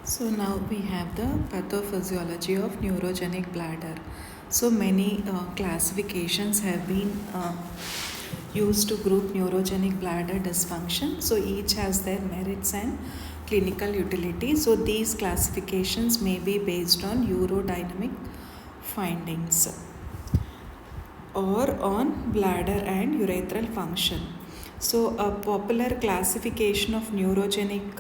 So now we have the pathophysiology of neurogenic bladder. So many classifications have been used to group neurogenic bladder dysfunction. So each has their merits and clinical utility. So these classifications may be based on urodynamic findings or on bladder and urethral function. So, a popular classification of neurogenic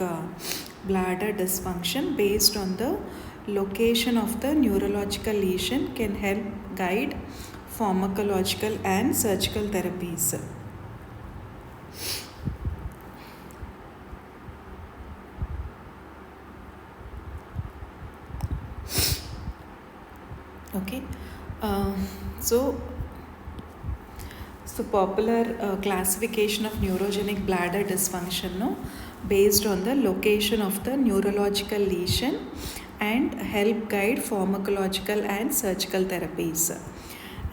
bladder dysfunction based on the location of the neurological lesion can help guide pharmacological and surgical therapies. Okay, uh, so popular classification of neurogenic bladder dysfunction, no, based on the location of the neurological lesion and help guide pharmacological and surgical therapies,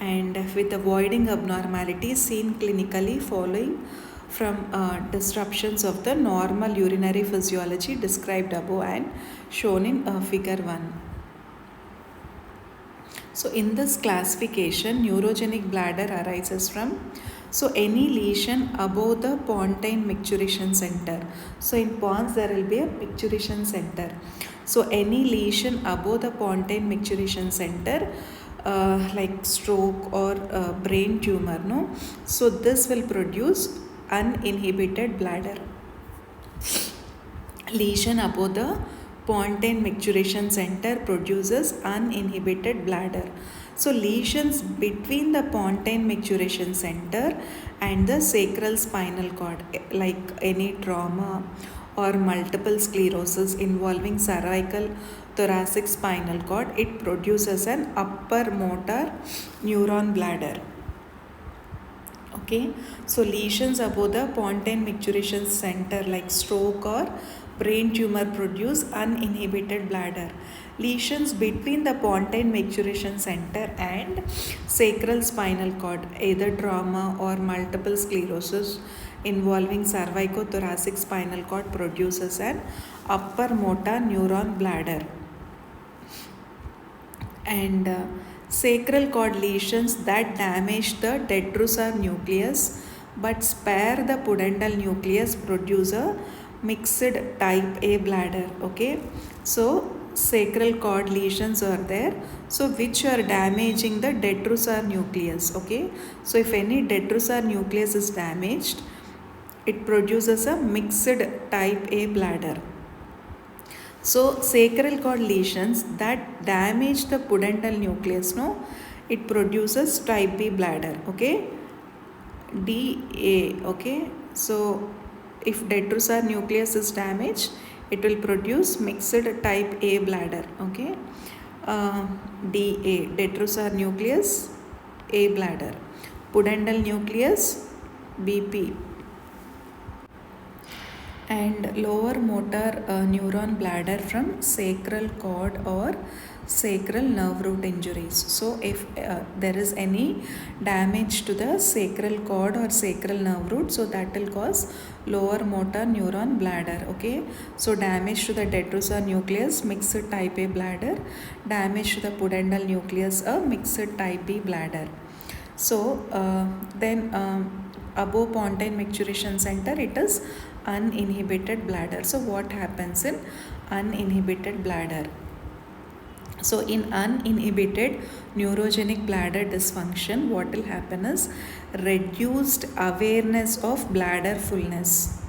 and with avoiding abnormalities seen clinically following from disruptions of the normal urinary physiology described above and shown in figure 1. So in this classification, neurogenic bladder arises from any lesion above the pontine micturition center. So in pons there will be a micturition center. So any lesion above the pontine micturition center, like stroke or brain tumor, no. So this will produce uninhibited bladder. Lesion above the pontine micturition center produces uninhibited bladder. So lesions between the pontine micturition center and the sacral spinal cord, like any trauma or multiple sclerosis involving cervical thoracic spinal cord, it produces an upper motor neuron bladder. Okay, so lesions above the pontine micturition center like stroke or brain tumor produce uninhibited bladder. Lesions between the pontine micturition center and sacral spinal cord, either trauma or multiple sclerosis involving cervicothoracic spinal cord, produces an upper motor neuron bladder. And sacral cord lesions that damage the detrusor nucleus but spare the pudendal nucleus produce a mixed type A bladder. Okay, so sacral cord lesions are there, so which are damaging the detrusor nucleus. Okay, so if any detrusor nucleus is damaged, it produces a mixed type A bladder. So sacral cord lesions that damage the pudendal nucleus, no, it produces type B bladder. Okay, DA. Okay, so if detrusor nucleus is damaged, it will produce mixed type A bladder. Okay, DA, detrusor nucleus, A bladder, pudendal nucleus, BP. And lower motor neuron bladder from sacral cord or sacral nerve root injuries. So if there is any damage to the sacral cord or sacral nerve root, so that will cause lower motor neuron bladder. Okay, so damage to the detrusor nucleus, mixed type A bladder. Damage to the pudendal nucleus, a mixed type B bladder. So then above pontine micturition center, it is uninhibited bladder. So what happens in uninhibited bladder? So in uninhibited neurogenic bladder dysfunction, what will happen is reduced awareness of bladder fullness.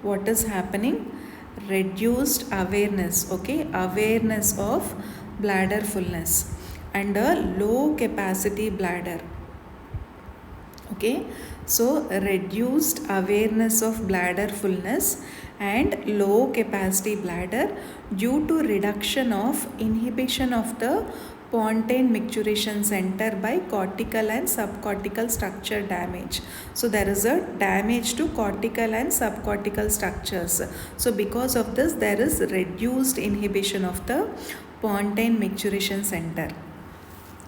What is happening? Reduced awareness. Okay, awareness of bladder fullness and a low capacity bladder. Okay, so reduced awareness of bladder fullness and low capacity bladder due to reduction of inhibition of the pontine micturition center by cortical and subcortical structure damage. So there is a damage to cortical and subcortical structures. So because of this, there is reduced inhibition of the pontine micturition center.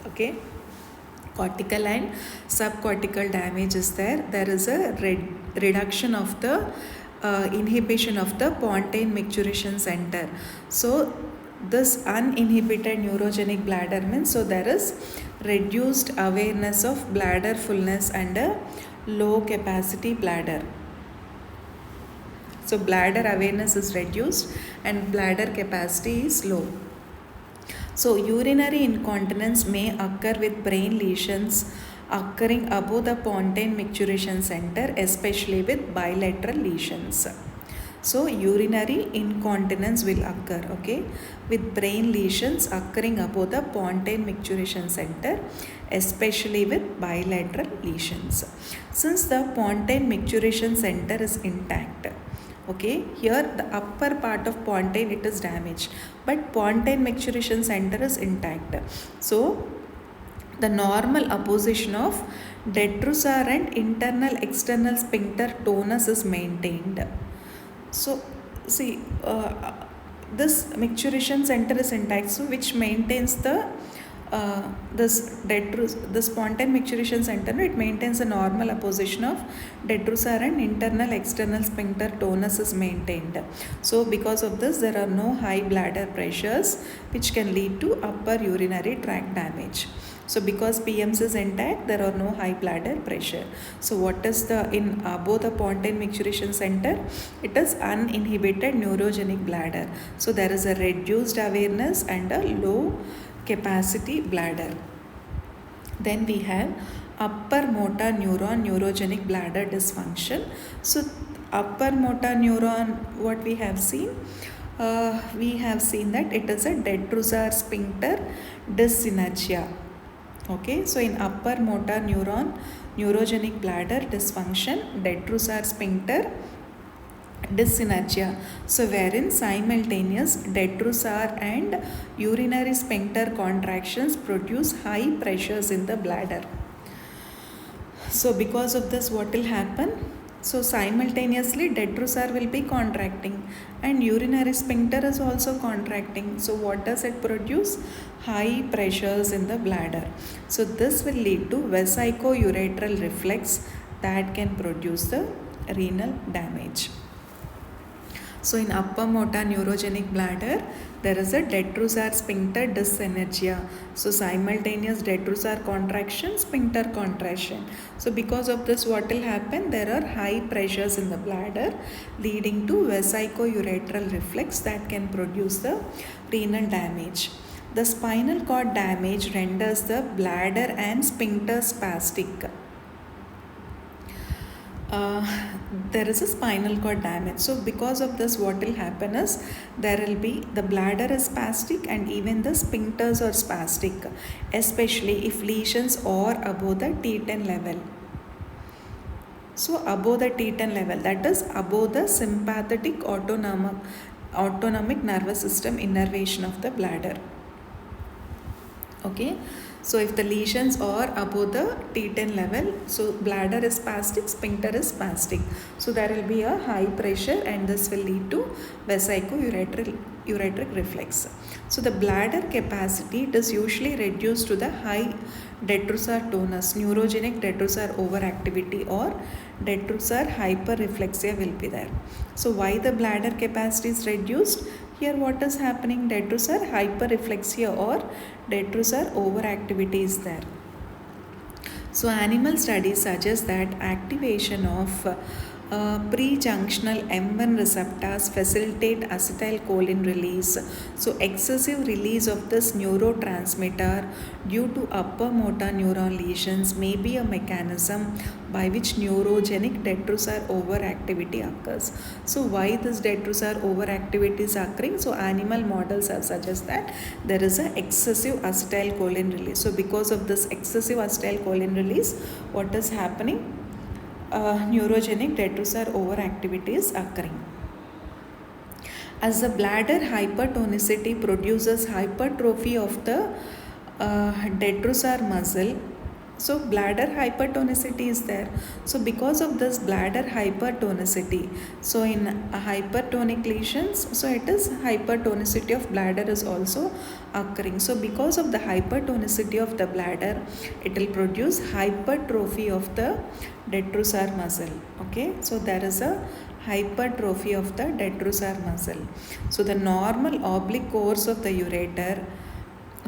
Okay, cortical and subcortical damage is there. There is a reduction of the inhibition of the pontine micturition center. So this uninhibited neurogenic bladder means, so there is reduced awareness of bladder fullness and a low capacity bladder. So bladder awareness is reduced and bladder capacity is low. So urinary incontinence may occur with brain lesions occurring above the pontine micturition center, especially with bilateral lesions. So urinary incontinence will occur, okay, with brain lesions occurring above the pontine micturition center, especially with bilateral lesions. Since the pontine micturition center is intact, okay, here the upper part of pontine it is damaged, but pontine micturition center is intact. So the normal apposition of detrusor and internal external sphincter tonus is maintained. So see, this micturition center is intact, so which maintains the this pontine micturition center, it maintains a normal apposition of detrusor and internal external sphincter tonus is maintained. So because of this, there are no high bladder pressures which can lead to upper urinary tract damage. So because PMC is intact, there are no high bladder pressure. So what is the in above the pontine micturition center? It is uninhibited neurogenic bladder. So there is a reduced awareness and a low capacity bladder. Then we have upper motor neuron neurogenic bladder dysfunction. So upper motor neuron, what we have seen? We have seen that it is a detrusor sphincter dyssynergia. Okay, so in upper motor neuron neurogenic bladder dysfunction, detrusor sphincter dyssynergia, so wherein simultaneous detrusor and urinary sphincter contractions produce high pressures in the bladder. So because of this, what will happen? So simultaneously detrusor will be contracting and urinary sphincter is also contracting. So what does it produce? High pressures in the bladder. So this will lead to vesico-uretral reflex that can produce the renal damage. So in upper motor neurogenic bladder, there is a detrusor sphincter dyssynergia. So simultaneous detrusor contraction, sphincter contraction. So because of this, what will happen? There are high pressures in the bladder leading to vesico-uretral reflex that can produce the renal damage. The spinal cord damage renders the bladder and sphincter spastic. There is a spinal cord damage. So because of this, what will happen is there will be the bladder is spastic and even the sphincters are spastic, especially if lesions are above the T10 level. So above the T10 level, that is above the sympathetic autonomic nervous system innervation of the bladder. Okay, so if the lesions are above the T10 level, so bladder is spastic, sphincter is spastic. So there will be a high pressure and this will lead to vesico-ureteric reflex. So the bladder capacity is usually reduced to the high detrusor tonus, neurogenic detrusor overactivity or detrusor hyperreflexia will be there. So why the bladder capacity is reduced? Here what is happening? Detrusor hyperreflexia or detrusor overactivity is there. So animal studies suggest that activation of pre-junctional M1 receptors facilitate acetylcholine release. So excessive release of this neurotransmitter due to upper motor neuron lesions may be a mechanism by which neurogenic detrusor overactivity occurs. So why this detrusor overactivity is occurring? So animal models have suggested that there is an excessive acetylcholine release. So because of this excessive acetylcholine release, what is happening? Neurogenic detrusor overactivity is occurring. As the bladder hypertonicity produces hypertrophy of the detrusor muscle, so bladder hypertonicity is there. So because of this bladder hypertonicity, so in hypertonic lesions, so it is hypertonicity of bladder is also occurring. So because of the hypertonicity of the bladder, it will produce hypertrophy of the detrusor muscle. Okay, so there is a hypertrophy of the detrusor muscle. So the normal oblique course of the ureter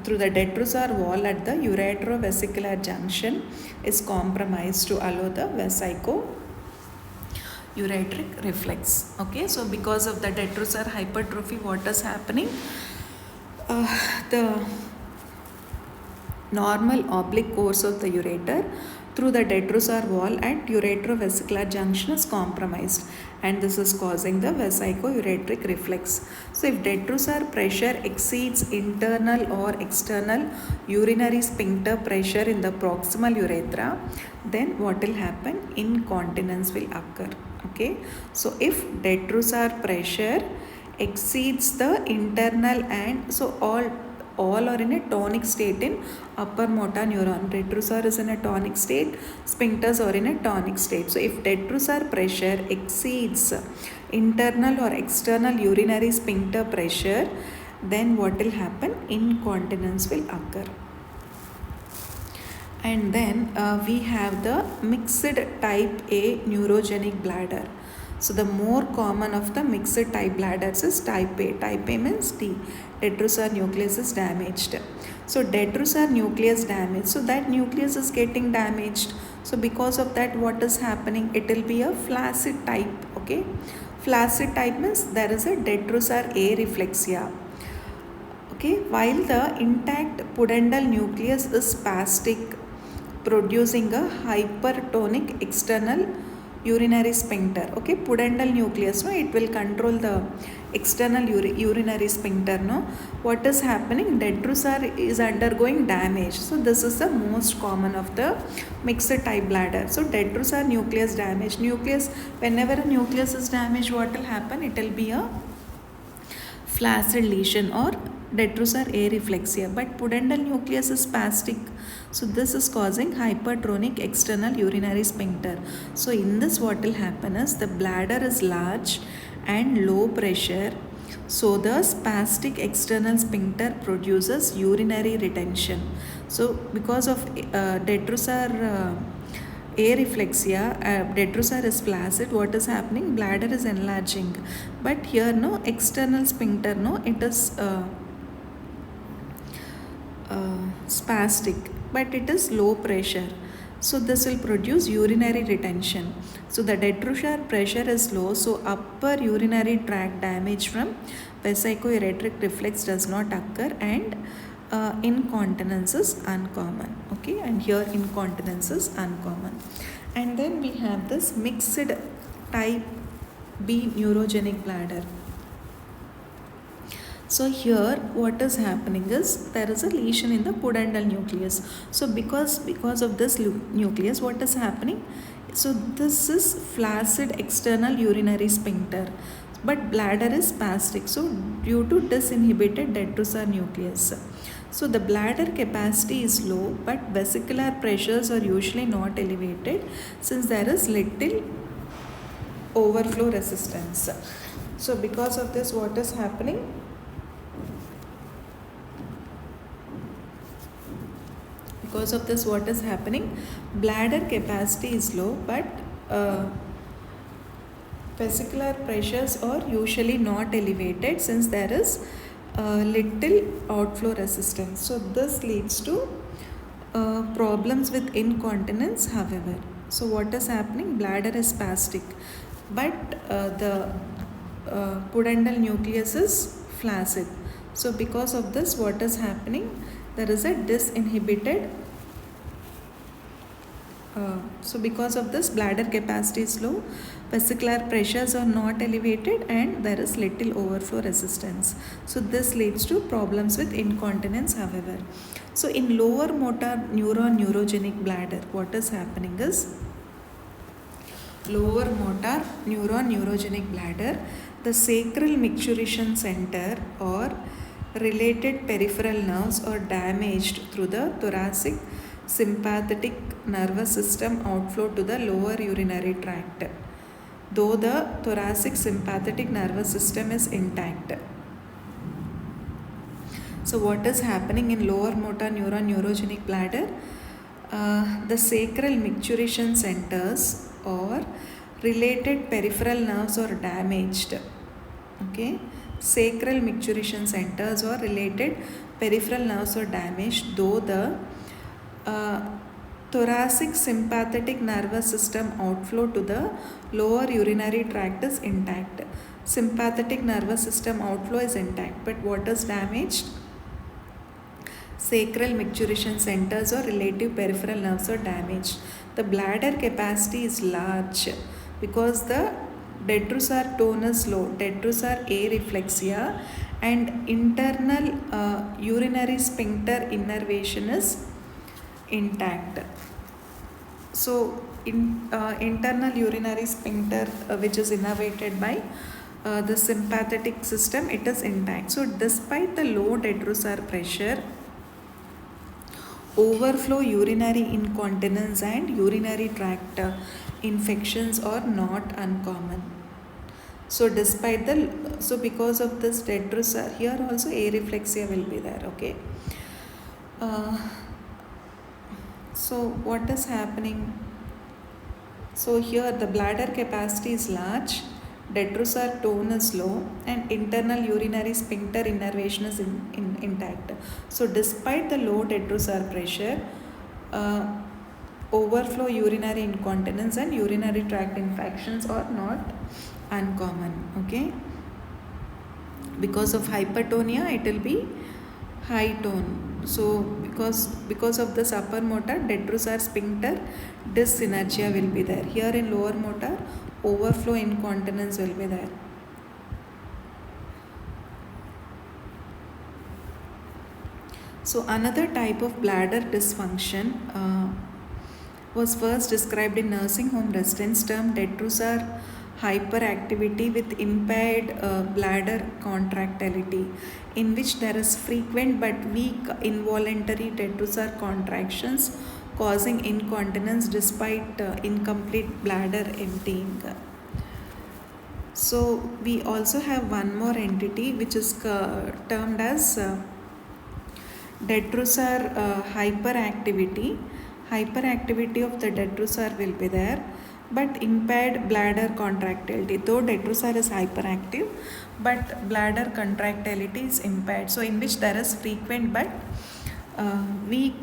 through the detrusor wall at the uretrovesicular junction is compromised to allow the vesico-ureteric reflex. Okay, so because of the detrusor hypertrophy, what is happening? The normal oblique course of the ureter through the detrusor wall at uretrovesicular junction is compromised, and this is causing the vesico-ureteric reflex. So if detrusor pressure exceeds internal or external urinary sphincter pressure in the proximal urethra, then what will happen? Incontinence will occur. Okay, so if detrusor pressure exceeds the internal, and so all are in a tonic state in upper motor neuron. Detrusor is in a tonic state, sphincters are in a tonic state. So if detrusor pressure exceeds internal or external urinary sphincter pressure, then what will happen? Incontinence will occur. And then we have the mixed type A neurogenic bladder. So the more common of the mixed type bladders is type A. Type A means D, detrusor nucleus is damaged. So detrusor nucleus damaged, so that nucleus is getting damaged. So because of that, what is happening? It will be a flaccid type. Okay, flaccid type means there is a detrusor areflexia. Okay, while the intact pudendal nucleus is spastic, producing a hypertonic external urinary sphincter. Okay, pudendal nucleus, no, it will control the external urinary sphincter. No, what is happening? Detrusor is undergoing damage. So this is the most common of the mixed type bladder. So detrusor nucleus damage. Nucleus, whenever a nucleus is damaged, what will happen? It will be a flaccid lesion or detrusor areflexia, but pudendal nucleus is spastic, so this is causing hypertonic external urinary sphincter. So in this, what will happen is the bladder is large and low pressure, so the spastic external sphincter produces urinary retention. So because of detrusor areflexia, detrusor is flaccid, what is happening? Bladder is enlarging, but here no external sphincter, no, it is spastic, but it is low pressure, so this will produce urinary retention. So the detrusor pressure is low, so upper urinary tract damage from vesico-ureteric reflex does not occur, and incontinence is uncommon. Okay, and here incontinence is uncommon. And then we have this mixed type B neurogenic bladder. So here what is happening is there is a lesion in the pudendal nucleus. So because of this nucleus, what is happening? So this is flaccid external urinary sphincter, but bladder is spastic, so due to disinhibited detrusor nucleus. So the bladder capacity is low, but vesicular pressures are usually not elevated since there is little overflow resistance. So because of this, what is happening? Because of this, what is happening? Bladder capacity is low, but vesicular pressures are usually not elevated since there is little outflow resistance. So this leads to problems with incontinence, however. So what is happening? Bladder is spastic, but the pudendal nucleus is flaccid. So because of this, what is happening? There is a disinhibited so because of this, bladder capacity is low, vesicular pressures are not elevated, and there is little overflow resistance. So this leads to problems with incontinence, however. So in lower motor neuron neurogenic bladder, what is happening is lower motor neuron neurogenic bladder, the sacral micturition center or related peripheral nerves are damaged through the thoracic sympathetic nervous system outflow to the lower urinary tract, though the thoracic sympathetic nervous system is intact. So what is happening in lower motor neuron neurogenic bladder? The sacral micturition centers or related peripheral nerves are damaged. Okay, sacral micturition centers or related peripheral nerves are damaged, though the uh, thoracic sympathetic nervous system outflow to the lower urinary tract is intact. Sympathetic nervous system outflow is intact, but what is damaged? Sacral micturition centers or relative peripheral nerves are damaged. The bladder capacity is large because the detrusor tone is low, detrusor areflexia, and internal urinary sphincter innervation is intact. So, internal urinary sphincter, which is innervated by the sympathetic system, it is intact. So, despite the low detrusor pressure, overflow, urinary incontinence, and urinary tract infections are not uncommon. So, despite because of this detrusor, here also areflexia will be there. Okay. So, what is happening? So, here the bladder capacity is large, detrusor tone is low, and internal urinary sphincter innervation is intact. So, despite the low detrusor pressure, overflow, urinary incontinence, and urinary tract infections are not uncommon. Okay, because of hypertonia, it will be high tone. So because of this upper motor, detrusor sphincter dyssynergia will be there. Here in lower motor, overflow incontinence will be there. So another type of bladder dysfunction was first described in nursing home residents, termed detrusor hyperactivity with impaired bladder contractility, in which there is frequent but weak involuntary detrusor contractions causing incontinence despite incomplete bladder emptying. So we also have one more entity which is termed as detrusor hyperactivity. Hyperactivity of the detrusor will be there, but impaired bladder contractility. Though detrusor is hyperactive, but bladder contractility is impaired. So in which there is frequent but weak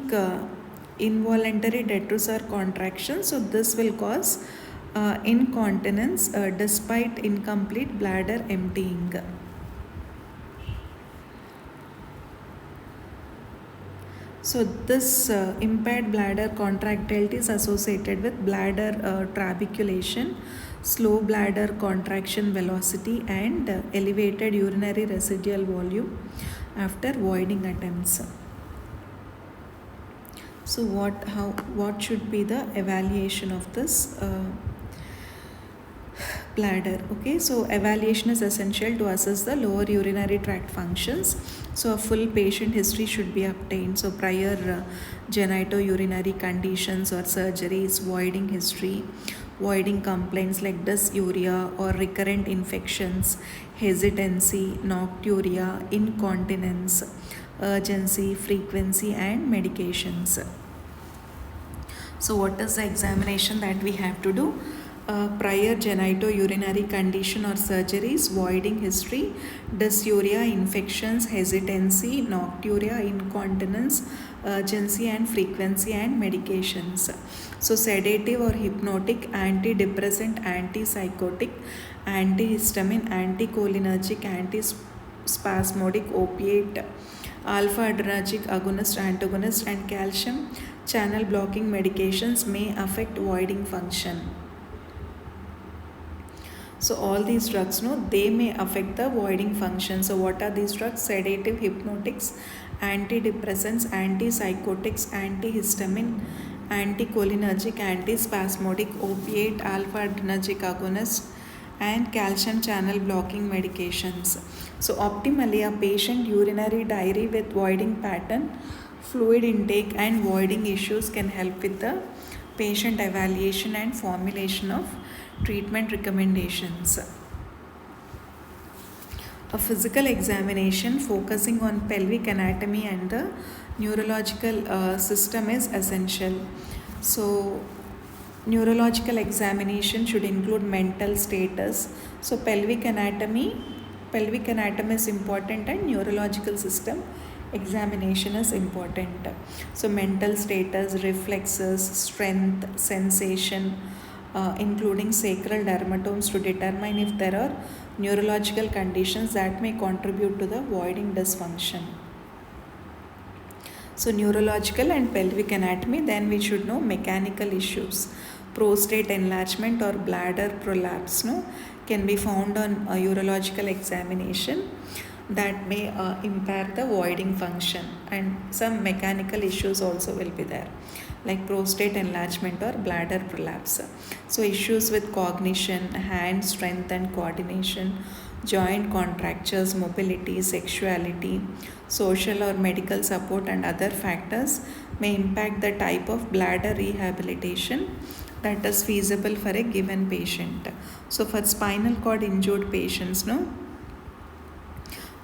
involuntary detrusor contraction. So this will cause incontinence despite incomplete bladder emptying. So this impaired bladder contractility is associated with bladder trabeculation, slow bladder contraction velocity, and elevated urinary residual volume after voiding attempts. So what should be the evaluation of this bladder? Okay, so evaluation is essential to assess the lower urinary tract functions. So a full patient history should be obtained. So prior genitourinary conditions or surgeries, voiding history, voiding complaints like dysuria or recurrent infections, hesitancy, nocturia, incontinence, urgency, frequency, and medications. So what is the examination that we have to do? Prior genitourinary condition or surgeries, voiding history, dysuria, infections, hesitancy, nocturia, incontinence, urgency and frequency, and medications. So sedative or hypnotic, antidepressant, antipsychotic, antihistamine, anticholinergic, antispasmodic, opiate, alpha-adrenergic agonist, antagonist, and calcium channel blocking medications may affect voiding function. So all these drugs, they may affect the voiding function. So what are these drugs? Sedative, hypnotics, antidepressants, antipsychotics, antihistamine, anticholinergic, antispasmodic, opiate, alpha-adrenergic agonist, and calcium channel blocking medications. So optimally, a patient urinary diary with voiding pattern, fluid intake, and voiding issues can help with the patient evaluation and formulation of treatment recommendations. A physical examination focusing on pelvic anatomy and the neurological system is essential. So Neurological examination should include mental status. So pelvic anatomy is important and neurological system examination is important. So mental status, reflexes, strength, sensation, including sacral dermatomes to determine if there are neurological conditions that may contribute to the voiding dysfunction. So neurological and pelvic anatomy, then we should know mechanical issues. Prostate enlargement or bladder prolapse can be found on a urological examination that may impair the voiding function, and some mechanical issues also will be there like prostate enlargement or bladder prolapse. So issues with cognition, hand strength and coordination, joint contractures, mobility, sexuality, social or medical support and other factors may impact the type of bladder rehabilitation that is feasible for a given patient. So for spinal cord injured patients,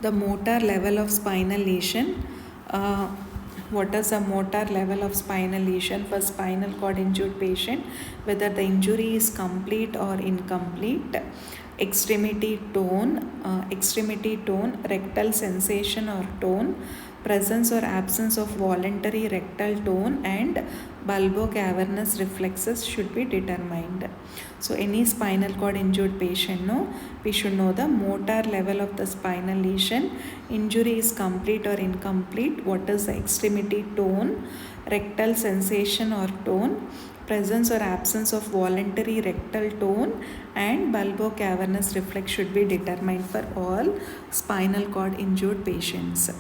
the motor level of spinal lesion, what is a motor level of spinal lesion for spinal cord injured patient, whether the injury is complete or incomplete, extremity tone, rectal sensation or tone, presence or absence of voluntary rectal tone, and bulbocavernous reflexes should be determined. So any spinal cord injured patient, we should know the motor level of the spinal lesion, injury is complete or incomplete, what is the extremity tone, rectal sensation or tone, presence or absence of voluntary rectal tone, and bulbocavernous reflex should be determined for all spinal cord injured patients.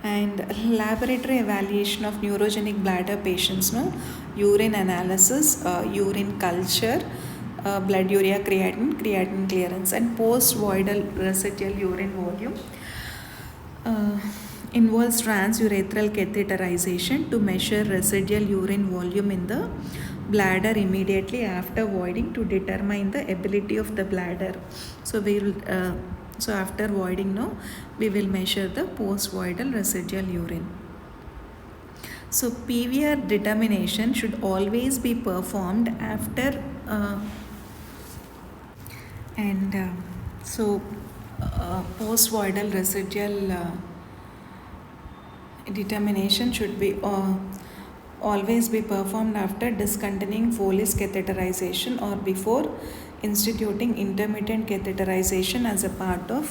And laboratory evaluation of neurogenic bladder patients, urine analysis, urine culture, blood urea creatinine clearance, and post-voidal residual urine volume involves transurethral catheterization to measure residual urine volume in the bladder immediately after voiding to determine the ability of the bladder. So we will after voiding, we will measure the post-voidal residual urine. So PVR determination should always be performed after post-voidal residual determination should be always be performed after discontinuing Foley's catheterization or before instituting intermittent catheterization as a part of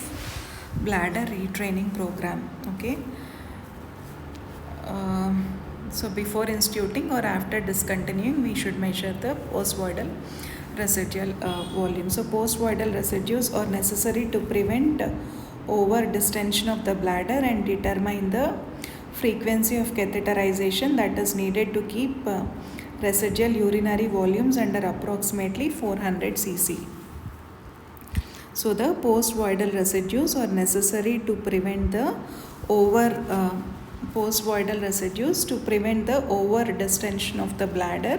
bladder retraining program. Okay. So before instituting or after discontinuing, we should measure the post-voidal residual volume. So post-voidal residues are necessary to prevent over distension of the bladder and determine the frequency of catheterization that is needed to keep residual urinary volumes under approximately 400 cc. So the post-voidal residues are necessary to prevent the post-voidal residues to prevent the over distension of the bladder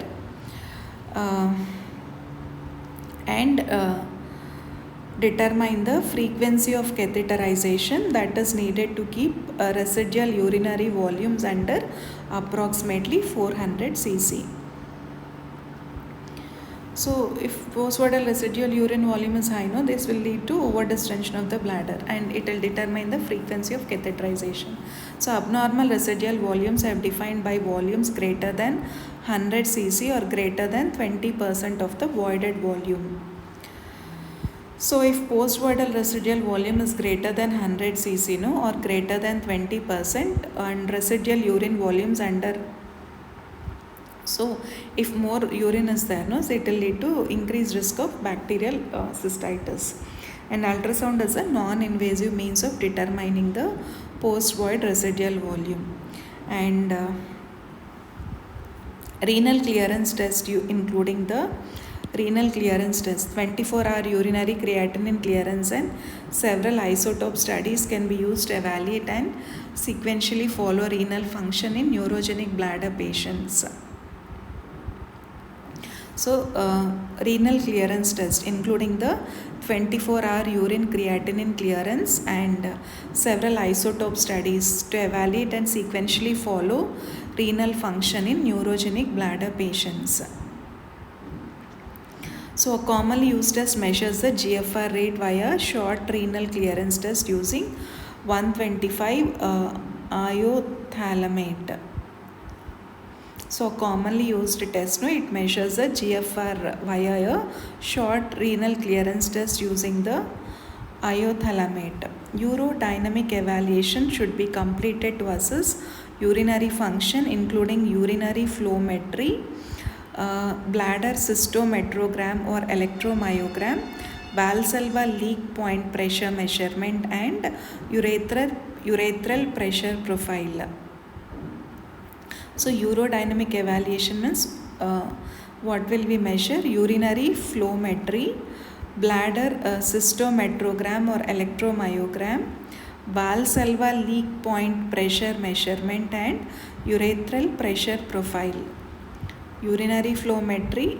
and determine the frequency of catheterization that is needed to keep residual urinary volumes under approximately 400 cc. So if post-voidal residual urine volume is high, this will lead to over distension of the bladder and it will determine the frequency of catheterization. So abnormal residual volumes are defined by volumes greater than 100 cc or greater than 20% of the voided volume. So if post-voidal residual volume is greater than 100 cc or greater than 20% and residual urine volumes under, so if more urine is there, so it will lead to increased risk of bacterial cystitis. And ultrasound is a non-invasive means of determining the post-void residual volume. And renal clearance test, including the renal clearance test, 24-hour urinary creatinine clearance, and several isotope studies can be used to evaluate and sequentially follow renal function in neurogenic bladder patients. So renal clearance test, including the 24-hour urine creatinine clearance and several isotope studies to evaluate and sequentially follow renal function in neurogenic bladder patients. So a commonly used test measures the GFR rate via short renal clearance test using 125 iothalamate. So commonly used test, it measures the GFR via a short renal clearance test using the iothalamate. Urodynamic evaluation should be completed to assess urinary function including urinary flowmetry, bladder cystometrogram or electromyogram, Valsalva leak point pressure measurement and urethral pressure profile. So urodynamic evaluation means what will we measure? Urinary flowmetry, bladder cystometrogram or electromyogram, Valsalva leak point pressure measurement and urethral pressure profile. Urinary flowmetry,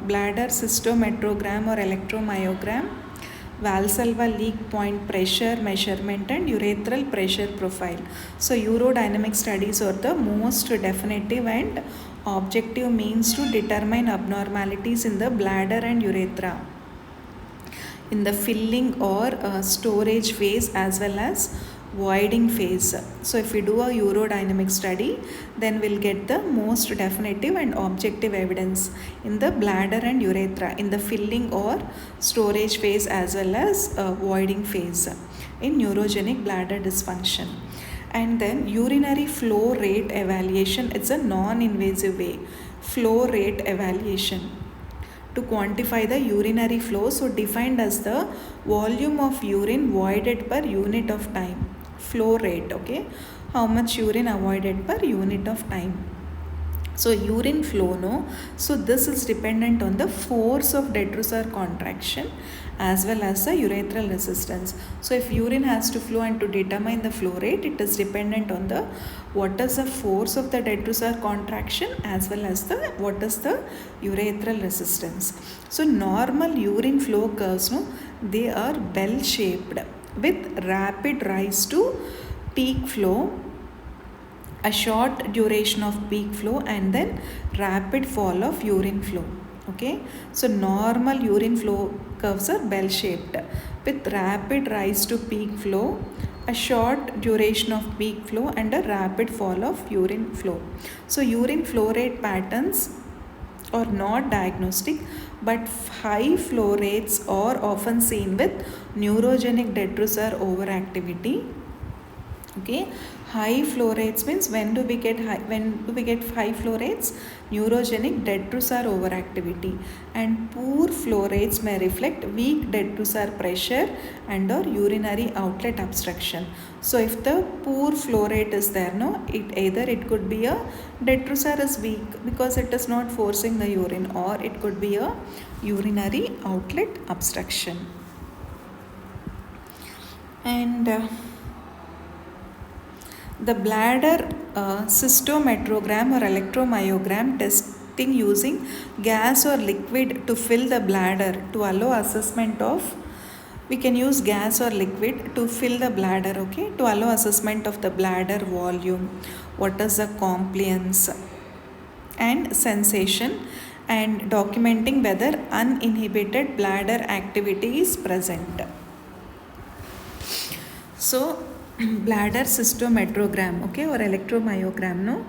bladder cystometrogram or electromyogram, Valsalva leak point pressure measurement and urethral pressure profile. So urodynamic studies are the most definitive and objective means to determine abnormalities in the bladder and urethra in the filling or storage phase as well as voiding phase. So if we do a urodynamic study, then we'll get the most definitive and objective evidence in the bladder and urethra in the filling or storage phase as well as voiding phase in neurogenic bladder dysfunction. And then urinary flow rate evaluation, it's a non-invasive way. Flow rate evaluation to quantify the urinary flow, so defined as the volume of urine voided per unit of time. Flow rate, okay, how much urine avoided per unit of time. So urine flow, no, so this is dependent on the force of detrusor contraction as well as the urethral resistance. So if urine has to flow, and to determine the flow rate, it is dependent on the what is the force of the detrusor contraction as well as the what is the urethral resistance. So normal urine flow curves, no, they are bell shaped with rapid rise to peak flow, a short duration of peak flow, and then rapid fall of urine flow. Okay, so normal urine flow curves are bell shaped with rapid rise to peak flow, a short duration of peak flow, and a rapid fall of urine flow. So urine flow rate patterns are not diagnostic, but high flow rates are often seen with neurogenic detrusor overactivity. Okay, high flow rates means when do we get high flow rates? Neurogenic detrusor overactivity. And poor flow rates may reflect weak detrusor pressure and or urinary outlet obstruction. So if the poor flow rate is there, no, it could be a detrusor is weak because it is not forcing the urine, or it could be a urinary outlet obstruction. And the bladder cystometrogram or electromyogram testing using gas or liquid to fill the bladder to allow assessment of, we can use gas or liquid to fill the bladder, okay, to allow assessment of the bladder volume, what is the compliance and sensation, and documenting whether uninhibited bladder activity is present. So bladder cystometrogram, okay, or electromyogram, no,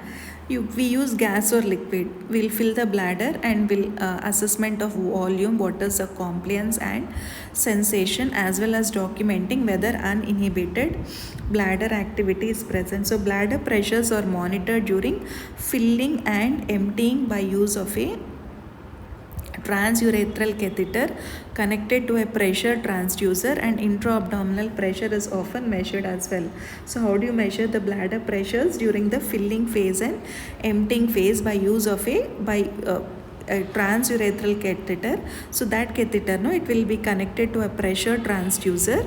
we use gas or liquid. We'll fill the bladder and will assessment of volume, what is the compliance and sensation, as well as documenting whether uninhibited bladder activity is present. So bladder pressures are monitored during filling and emptying by use of a transurethral catheter connected to a pressure transducer, and intra-abdominal pressure is often measured as well. So how do you measure the bladder pressures during the filling phase and emptying phase? By use of a transurethral catheter. So that catheter, no, it will be connected to a pressure transducer,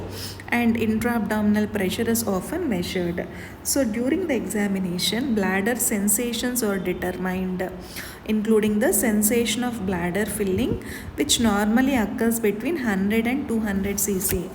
and intra-abdominal pressure is often measured. So during the examination, bladder sensations are determined, including the sensation of bladder filling, which normally occurs between 100 and 200 cc.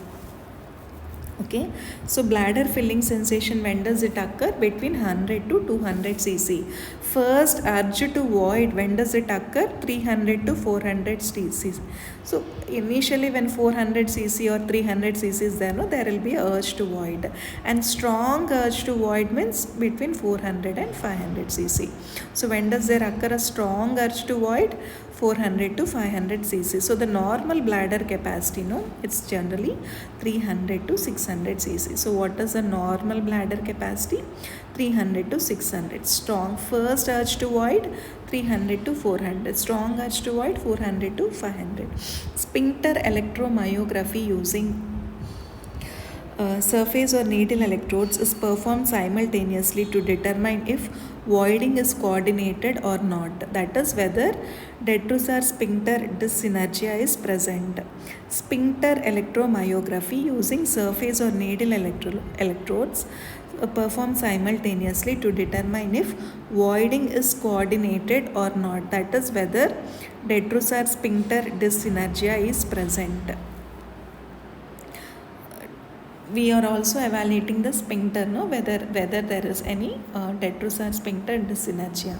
Okay, so bladder filling sensation, when does it occur? Between 100 to 200 cc. First urge to void, when does it occur? 300 to 400 cc. So initially when 400 cc or 300 cc is there, no, there will be urge to void, and strong urge to void means between 400 and 500 cc. So when does there occur a strong urge to void? 400 to 500 cc. So the normal bladder capacity, no, it's generally 300 to 600 cc. So what is the normal bladder capacity? 300 to 600. Strong first urge to void, 300 to 400. Strong urge to void, 400 to 500. Sphincter electromyography using surface or needle electrodes is performed simultaneously to determine if voiding is coordinated or not. That is, whether detrusor sphincter dyssynergia is present. Sphincter electromyography using surface or needle electrodes performed simultaneously to determine if voiding is coordinated or not. That is, whether detrusor sphincter dyssynergia is present. We are also evaluating the sphincter, no, whether there is any detrusor sphincter dyssynergia.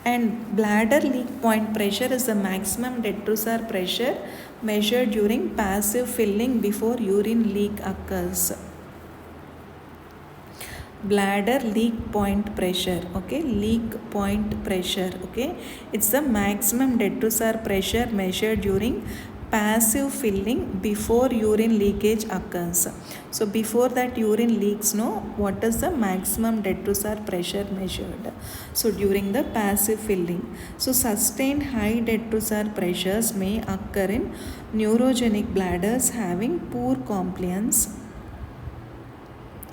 And bladder leak point pressure is the maximum detrusor pressure measured during passive filling before urine leak occurs. Bladder leak point pressure, okay, leak point pressure, okay, it's the maximum detrusor pressure measured during passive filling before urine leakage occurs. So before that urine leaks, no, what is the maximum detrusor pressure measured? So during the passive filling. So sustained high detrusor pressures may occur in neurogenic bladders having poor compliance.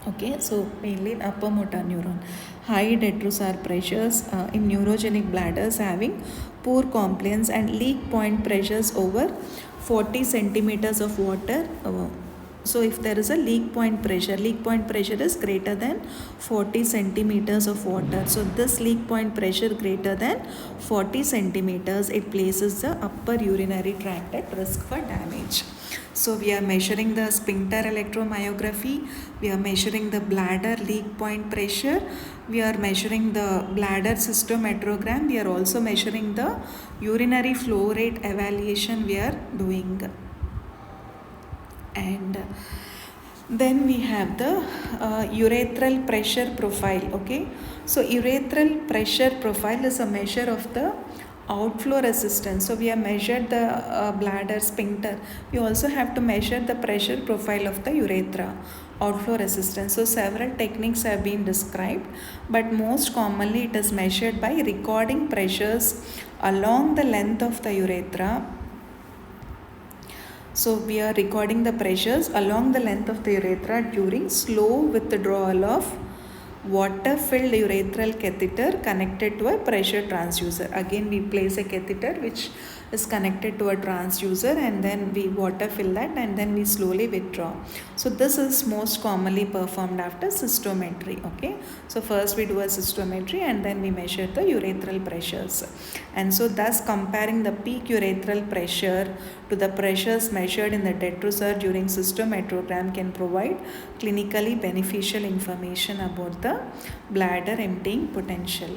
Okay, so mainly in upper motor neuron. High detrusor pressures in neurogenic bladders having poor compliance, and leak point pressures over 40 centimeters of water. So if there is a leak point pressure is greater than 40 centimeters of water. So this leak point pressure greater than 40 centimeters, it places the upper urinary tract at risk for damage. So we are measuring the sphincter electromyography, we are measuring the bladder leak point pressure, we are measuring the bladder cystometrogram, we are also measuring the urinary flow rate evaluation we are doing. And then we have the urethral pressure profile. Okay, so urethral pressure profile is a measure of the outflow resistance. So we have measured the bladder sphincter, we also have to measure the pressure profile of the urethra, outflow resistance. So several techniques have been described, but most commonly it is measured by recording pressures along the length of the urethra. So we are recording the pressures along the length of the urethra during slow withdrawal of water-filled urethral catheter connected to a pressure transducer. Again, we place a catheter which is connected to a transducer, and then we water fill that, and then we slowly withdraw. So this is most commonly performed after cystometry. Okay, so first we do a cystometry and then we measure the urethral pressures, and so thus comparing the peak urethral pressure to the pressures measured in the detrusor during cystometrogram can provide clinically beneficial information about the bladder emptying potential.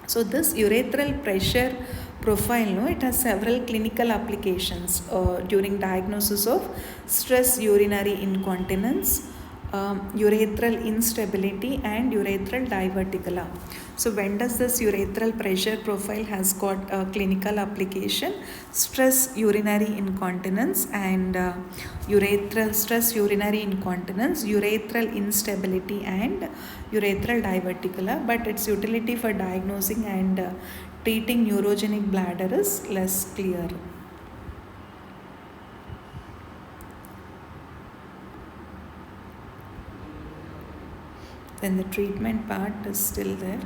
So this urethral pressure profile, no, it has several clinical applications during diagnosis of stress urinary incontinence, urethral instability, and urethral diverticula. So when does this urethral pressure profile has got a clinical application? Stress urinary incontinence and urethral stress urinary incontinence, urethral instability, and urethral diverticula. But its utility for diagnosing and treating neurogenic bladder is less clear. Then the treatment part is still there.